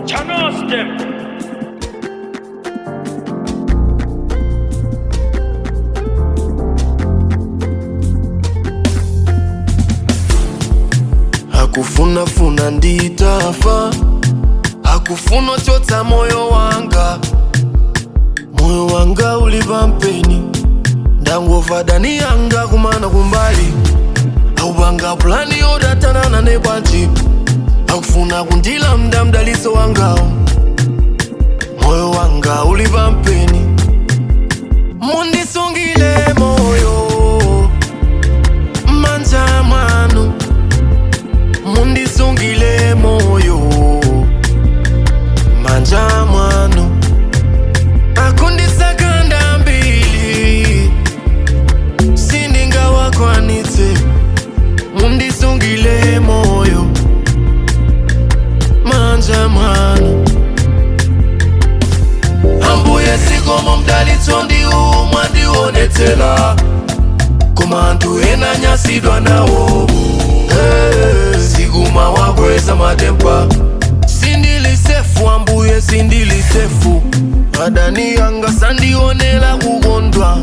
Channels them. Hakufuna funa nditafa, hakufuna chota moyo wanga. Moyo wanga uliva mpeni, ndangova dani yanga kumana kumbali. Aubanga plani odatana na nebaji, hakufuna kundila mdamdaliso wanga. Moyo wanga uliva mpeni, mundisungile moyo manja mwanu. Mundisungile moyo manja mwanu. Akundisakanda mbili sindinga wakwanitse. Mundisungile moyo manja mwanu. Ambuye sikomo mdalitso ndiwo mwandionetela, koma anthu ena nyasidwa nawo. Siguma wakweza matempa, sindili sefu ambuye sindili sefu. Adani yanga sandionela kukondwa,